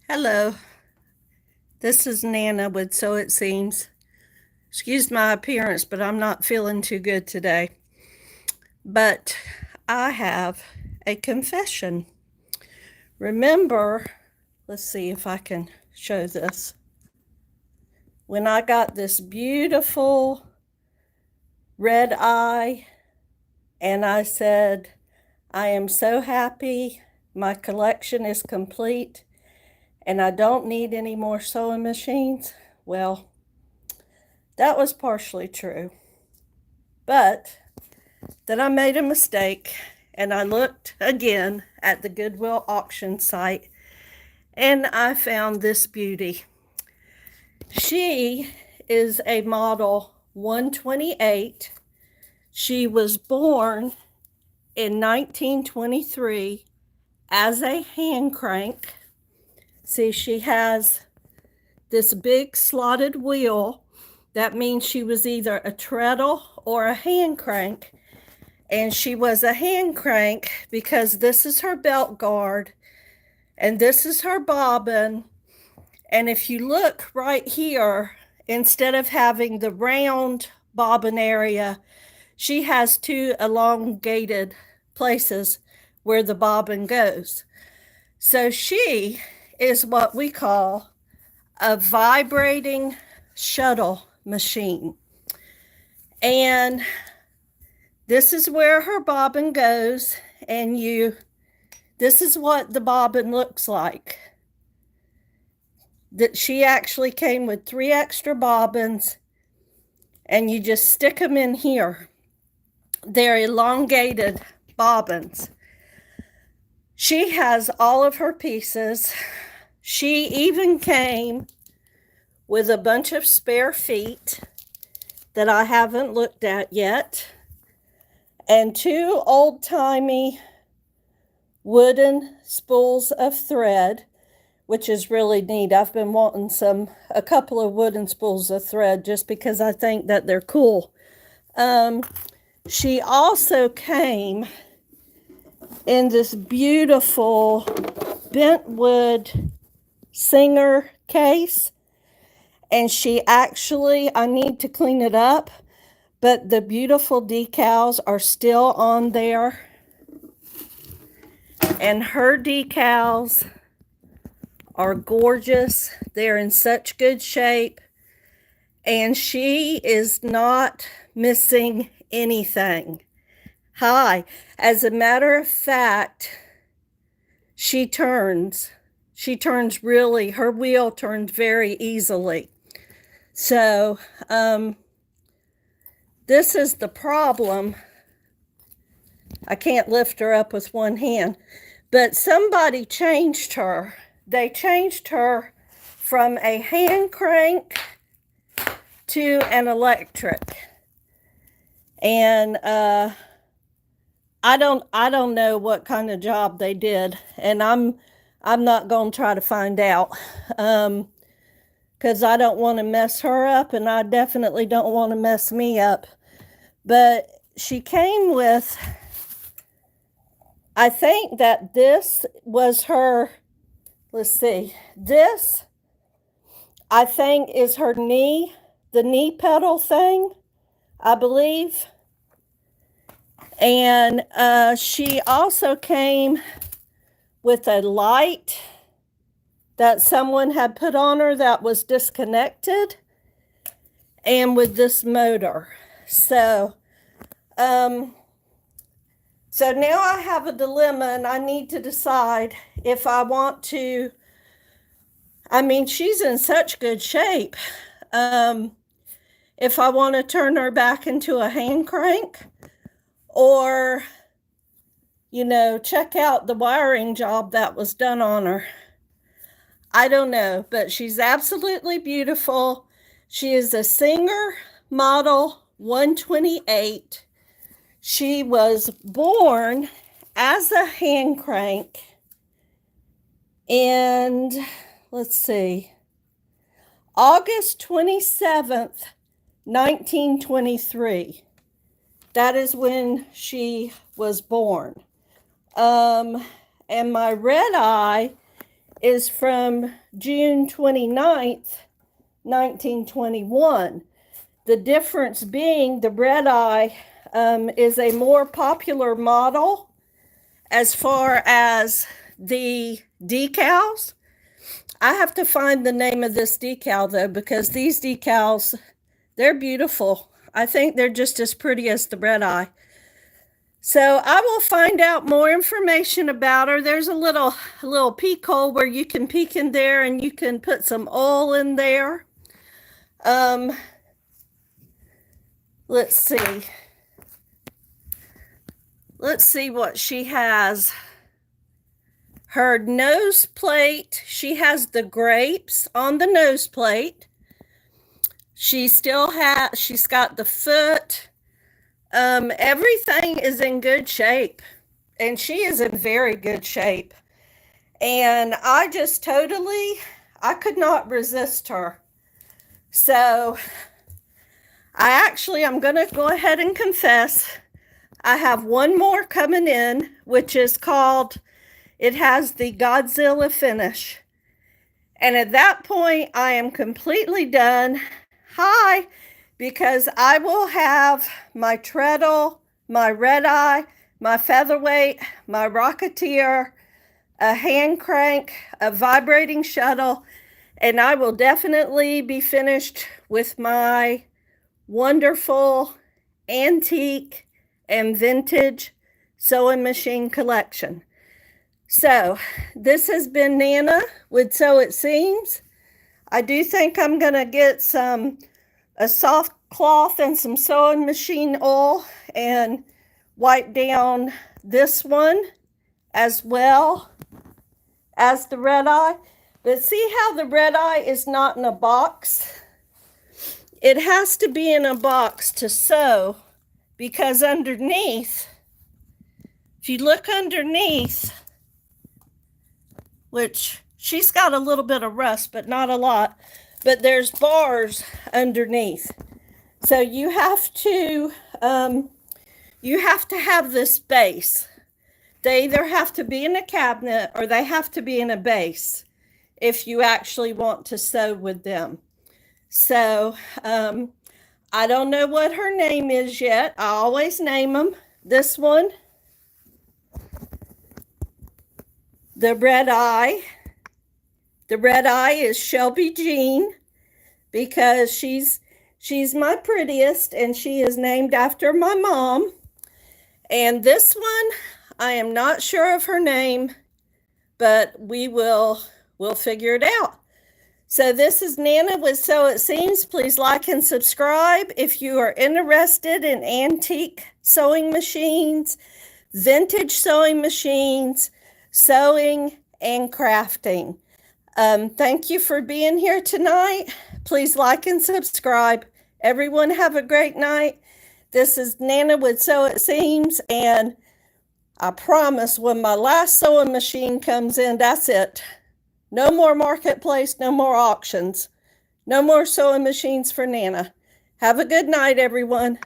Hello, this is Nana with So It Seems. Excuse my appearance, but I'm not feeling too good today. But I have a confession. Remember, let's see if I can show this. When I got this beautiful red eye, and I said, I am so happy, my collection is complete, and I don't need any more sewing machines. Well, that was partially true. But then I made a mistake and I looked again at the Goodwill auction site and I found this beauty. She is a model 128. She was born in 1923 as a hand crank. See, she has this big slotted wheel. That means she was either a treadle or a hand crank. And she was a hand crank because this is her belt guard and this is her bobbin. And if you look right here, instead of having the round bobbin area, she has two elongated places where the bobbin goes. So she is what we call a vibrating shuttle machine. And this is where her bobbin goes, and this is what the bobbin looks like. That she actually came with 3 extra bobbins, and you just stick them in here. They're elongated bobbins. She has all of her pieces. She even came with a bunch of spare feet that I haven't looked at yet, and 2 old-timey wooden spools of thread, which is really neat. I've been wanting a couple of wooden spools of thread just because I think that they're cool. She also came in this beautiful bentwood Singer case, and she actually, I need to clean it up, but the beautiful decals are still on there. And her decals are gorgeous. They're in such good shape. And she is not missing anything. Hi. As a matter of fact, she turns really, her wheel turns very easily. So, this is the problem. I can't lift her up with one hand, but somebody changed her. They changed her from a hand crank to an electric. And I don't know what kind of job they did, and I'm not going to try to find out. Because I don't want to mess her up, and I definitely don't want to mess me up. But she came with, I think that this was her, let's see, this, I think, is her knee, the knee pedal thing, I believe. And she also came with a light that someone had put on her that was disconnected, and with this motor. So now I have a dilemma, and I need to decide if I want to, I mean, she's in such good shape. If I want to turn her back into a hand crank, or, check out the wiring job that was done on her. I don't know, but she's absolutely beautiful. She is a Singer model 128. She was born as a hand crank, and let's see, August 27th, 1923. That is when she was born. And my red eye is from June 29th, 1921. The difference being the red eye is a more popular model as far as the decals. I have to find the name of this decal though, because these decals, they're beautiful. I think they're just as pretty as the red eye. So I will find out more information about her. There's a little peek hole where you can peek in there and you can put some oil in there. Let's see. Let's see what she has. Her nose plate, she has the grapes on the nose plate. She's got the foot. Everything is in good shape, and she is in very good shape. And I could not resist her. So I'm going to go ahead and confess. I have one more coming in, which is called, it has the Godzilla finish. And at that point, I am completely done. Hi, because I will have my treadle, my red eye, my featherweight, my rocketeer, a hand crank, a vibrating shuttle, and I will definitely be finished with my wonderful antique and vintage sewing machine collection. So this has been Nana with Sew It Seams. I do think I'm going to get a soft cloth and some sewing machine oil and wipe down this one as well as the red eye. But see how the red eye is not in a box? It has to be in a box to sew, because underneath, if you look underneath, which she's got a little bit of rust, but not a lot, but there's bars underneath. So you have to have this base. They either have to be in a cabinet or they have to be in a base if you actually want to sew with them. So I don't know what her name is yet. I always name them. This one, the red eye. The red eye is Shelby Jean, because she's my prettiest, and she is named after my mom. And this one, I am not sure of her name, but we'll figure it out. So this is Nana with Sew It Seams. Please like and subscribe if you are interested in antique sewing machines, vintage sewing machines, sewing and crafting. Thank you for being here tonight. Please like and subscribe. Everyone have a great night. This is Nana with Sew It Seams, and I promise when my last sewing machine comes in, that's it. No more marketplace, no more auctions, no more sewing machines for Nana. Have a good night, everyone.